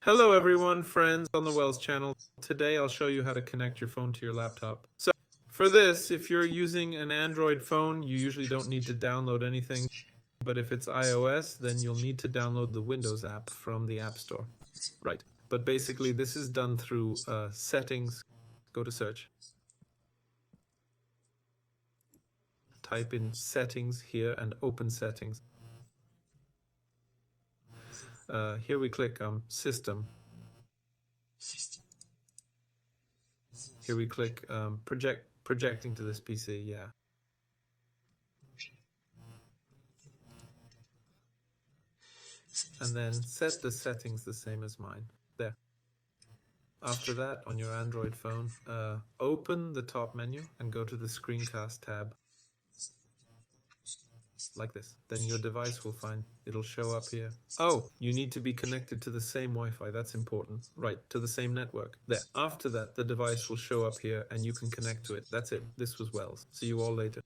Hello everyone, friends on the Wells channel. Today I'll show you how to connect your phone to your laptop. So for this, if you're using an Android phone, you usually don't need to download anything. But if it's iOS, then you'll need to download the Windows app from the App Store. Right. But basically this is done through settings. Go to search. Type in settings here and open settings. Here we click system. Here we click projecting to this PC, yeah. And then set the settings the same as mine. There. After that, on your Android phone, open the top menu and go to the screencast tab. Like this. Then your device will it'll show up here. Oh, you need to be connected to the same Wi-Fi. That's important. Right, to the same network. There. After that, the device will show up here and you can connect to it. That's it. This was Wells. See you all later.